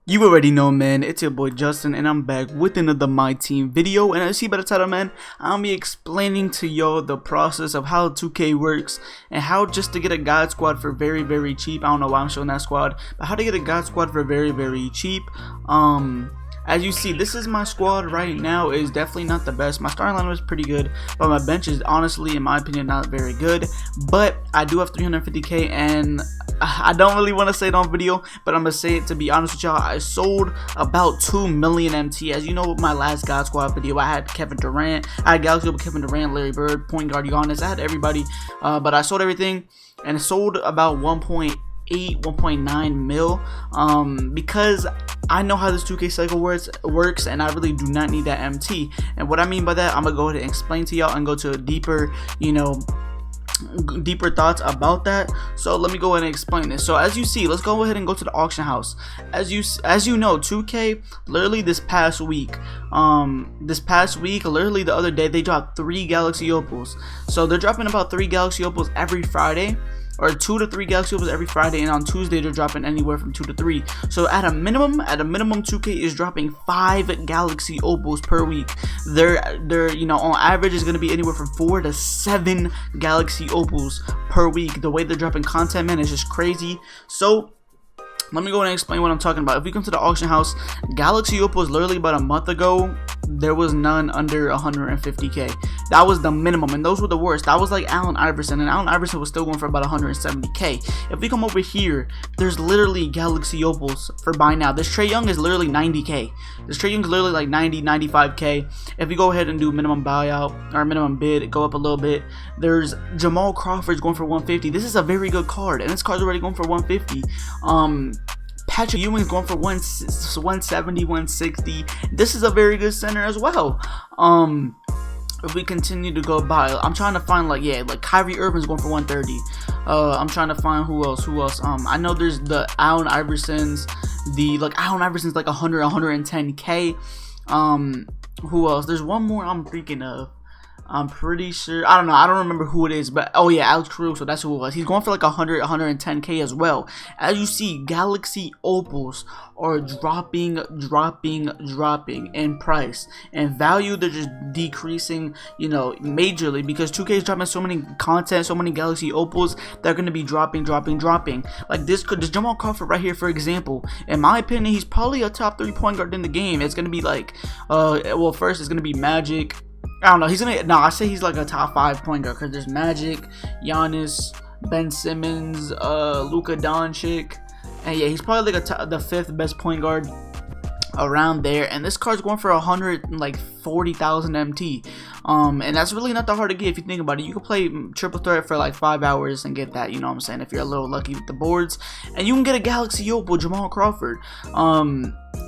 You already know, man, it's your boy Justin, and I'm back with another MyTeam video. And as you see by the title, man, I'll be explaining to y'all the process of how 2K works and how just to get a god squad for very cheap. I don't know why I'm showing that squad, but how to get a god squad for very cheap. As you see, this is my squad right now. Is definitely not the best. My starting line was pretty good, but my bench is honestly, in my opinion, not very good. But I do have 350k, and I don't really want to say it on video, but I'm gonna say it to be honest with y'all. I sold about 2 million MT. As you know, with my last god squad video, I had Kevin Durant, I had Galaxy with Kevin Durant, Larry Bird, point guard Giannis. I had everybody, but I sold everything and sold about 1.9 mil because I know how this 2K cycle works, and I really do not need that MT. And what I mean by that, I'm gonna go ahead and explain to y'all and go to a deeper, deeper thoughts about that. So let me go ahead and explain this. So as you see, let's go ahead and go to the auction house. As you know, 2K literally this past week, literally the other day, they dropped 3 Galaxy Opals. So they're dropping about 3 Galaxy Opals every Friday, or 2 to 3 Galaxy Opals every Friday, and on Tuesday they're dropping anywhere from 2 to 3. So at a minimum 2K is dropping 5 Galaxy Opals per week. They're on average is gonna be anywhere from 4 to 7 Galaxy Opals per week. The way they're dropping content, man, is just crazy. So let me go ahead and explain what I'm talking about. If we come to the auction house, Galaxy Opals literally about a month ago, there was none under 150k. That was the minimum, and those were the worst. That was like Allen Iverson, and Allen Iverson was still going for about 170k. If we come over here, there's literally Galaxy Opals for buy now. This Trae Young is literally 90k. This Trae Young is literally like 95k. If we go ahead and do minimum buyout or minimum bid, go up a little bit, there's Jamal Crawford's going for 150. This is a very good card, and this card's already going for 150. Patrick Ewing's going for 170, 160. This is a very good center as well. If we continue to go by, I'm trying to find like Kyrie Irving's going for 130. I'm trying to find who else. I know there's the Allen Iversons. Allen Iverson's like 110k. Who else? There's one more I'm thinking of. I'm pretty sure, I don't know, I don't remember who it is, but oh yeah, Alex Caruso, that's who it was. He's going for like 110k as well. As you see, Galaxy Opals are dropping in price and value. They're just decreasing, majorly, because 2K is dropping so many content, so many Galaxy Opals. They're going to be dropping. Like this Jamal Crawford right here, for example, in my opinion, he's probably a top 3 point guard in the game. It's going to be like, well, first it's going to be Magic. I don't know. I say he's like a top 5 point guard because there's Magic, Giannis, Ben Simmons, Luka Doncic, and yeah, he's probably like the 5th best point guard around there. And this card's going for 140,000 MT. And that's really not that hard to get if you think about it. You can play triple threat for like 5 hours and get that, you know what I'm saying, if you're a little lucky with the boards. And you can get a Galaxy Opal Jamal Crawford.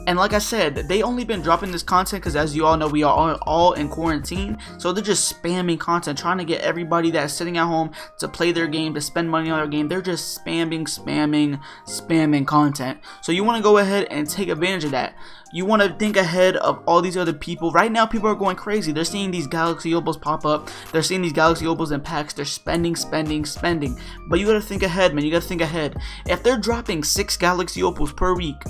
And like I said, they only been dropping this content because, as you all know, we are all in quarantine. So they're just spamming content, trying to get everybody that's sitting at home to play their game, to spend money on their game. They're just spamming content. So you want to go ahead and take advantage of that. You want to think ahead of all these other people. Right now, people are going crazy. They're seeing these Galaxy Opals pop up. They're seeing these Galaxy Opals in packs. They're spending. But you got to think ahead, man. You got to think ahead. If they're dropping 6 Galaxy Opals per week,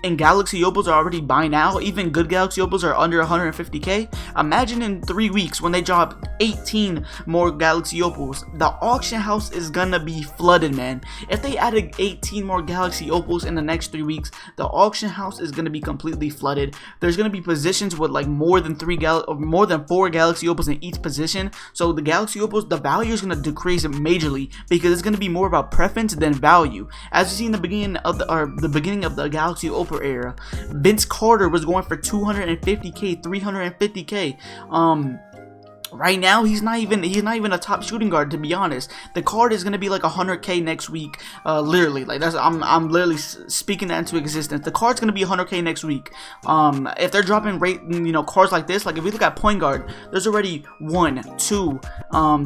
and Galaxy Opals are already buy now, even good Galaxy Opals are under 150k. Imagine in 3 weeks when they drop 18 more Galaxy Opals, the auction house is gonna be flooded, man. If they added 18 more Galaxy Opals in the next 3 weeks, the auction house is gonna be completely flooded. There's gonna be positions with like more than 4 Galaxy Opals in each position. So the Galaxy Opals, the value is gonna decrease majorly because it's gonna be more about preference than value. As you see in the beginning of the Galaxy Opal era, Vince Carter was going for 250k, 350k. Right now he's not even a top shooting guard, to be honest. The card is gonna be like 100k next week, literally. Like I'm literally speaking that into existence. The card's gonna be 100k next week. If they're dropping cards like this, like if we look at point guard, there's already 1, 2,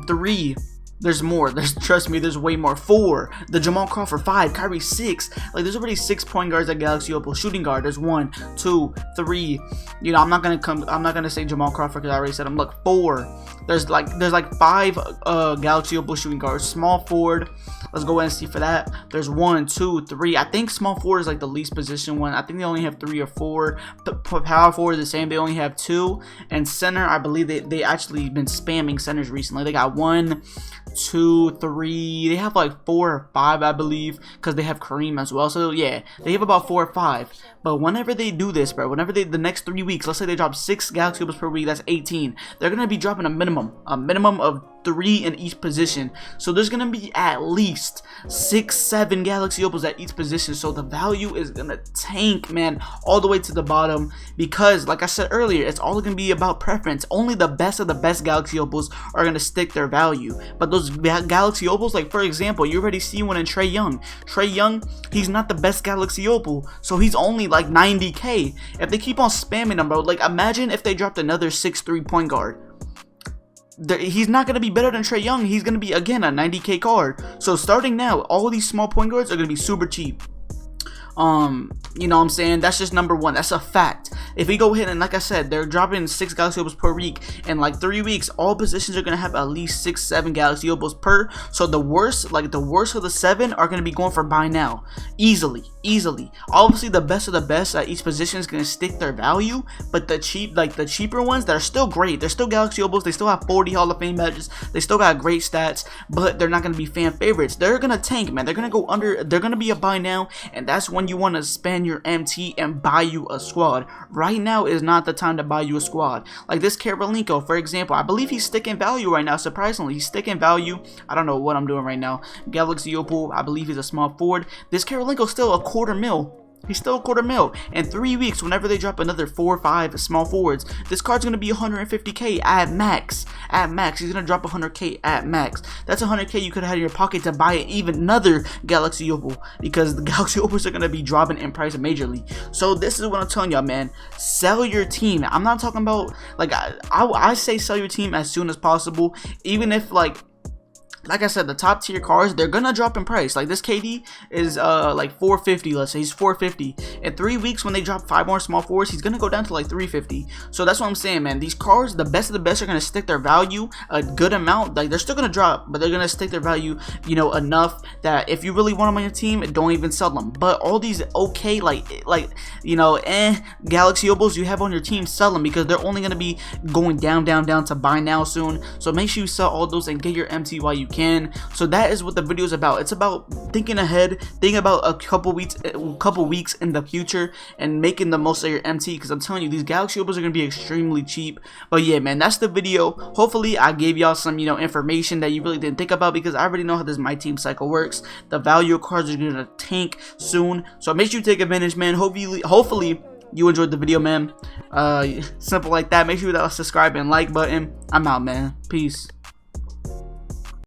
3. There's more. Trust me, there's way more. 4. The Jamal Crawford 5. Kyrie 6. Like there's already 6 point guards at Galaxy Opal. Shooting guard. There's 1, 2, 3. I'm not gonna say Jamal Crawford because I already said him. Look, 4. There's like 5 Galaxy Opal shooting guards. Small forward. Let's go ahead and see for that. There's 1, 2, 3. I think small forward is like the least position one. I think they only have 3 or 4. Power forward the same. They only have 2. And center, I believe they actually been spamming centers recently. They got 1, 2, 3. They have like 4 or 5, I believe, because they have Kareem as well. So yeah, they have about 4 or 5. But whenever they do this, bro, whenever the next 3 weeks, let's say they drop 6 Galaxy Opals per week, that's 18. They're gonna be dropping a minimum of 3 in each position. So there's gonna be at least 6, 7 Galaxy Opals at each position. So the value is gonna tank, man, all the way to the bottom, because like I said earlier, it's all gonna be about preference. Only the best of the best Galaxy Opals are gonna stick their value. But those Galaxy Opals, like for example, you already see one in Troydan. Troydan, he's not the best Galaxy Opal, so he's only like 90k. If they keep on spamming him, bro, like imagine if they dropped another 6'3" point guard. He's not going to be better than Troydan. He's going to be, again, a 90k card. So starting now, all these small point guards are going to be super cheap. You know what I'm saying? That's just number one. That's a fact. If we go ahead and, like I said, they're dropping 6 Galaxy Opals per week. In like 3 weeks, all positions are going to have at least 6, 7 Galaxy Opals per. So the worst, like the worst of the 7 are going to be going for buy now. Easily. Obviously, the best of the best at each position is going to stick their value. But the cheaper ones that are still great. They're still Galaxy Opals. They still have 40 Hall of Fame badges. They still got great stats. But they're not going to be fan favorites. They're going to tank, man. They're going to go under. They're going to be a buy now. And that's when you want to spend your MT and buy you a squad. Right now is not the time to buy you a squad. Like this Karolinko, for example, I believe he's sticking value right now. Surprisingly, he's sticking value. I don't know what I'm doing right now. Galaxy Opal, I believe he's a small forward. This Karolinko's still a quarter mil. He's still a quarter mil. In 3 weeks, whenever they drop another 4 or 5 small forwards, this card's going to be 150k at max. At max. He's going to drop 100k at max. That's 100k you could have had in your pocket to buy even another Galaxy Opal, because the Galaxy Opals are going to be dropping in price majorly. So this is what I'm telling y'all, man. Sell your team. I'm not talking about, like, I say sell your team as soon as possible, even if, like I said, the top tier cards, they're gonna drop in price. Like this KD is like 450, let's say he's 450. In 3 weeks, when they drop 5 more small forwards, he's gonna go down to like 350. So that's what I'm saying, man. These cards, the best of the best, are gonna stick their value a good amount. Like they're still gonna drop, but they're gonna stick their value, you know, enough that if you really want them on your team, don't even sell them. But all these okay, like you know, Galaxy Opals you have on your team, sell them, because they're only gonna be going down to buy now soon. So make sure you sell all those and get your MT while you can. So that is what the video is about. It's about thinking ahead, thinking about a couple weeks in the future, and making the most of your MT, because I'm telling you, these Galaxy Opals are gonna be extremely cheap. But yeah, man, that's the video. Hopefully I gave y'all some, you know, information that you really didn't think about, because I already know how this MyTeam cycle works. The value of cards are gonna tank soon, so make sure you take advantage, man. Hopefully you enjoyed the video, man. Simple like that. Make sure that subscribe and like button. I'm out, man. Peace.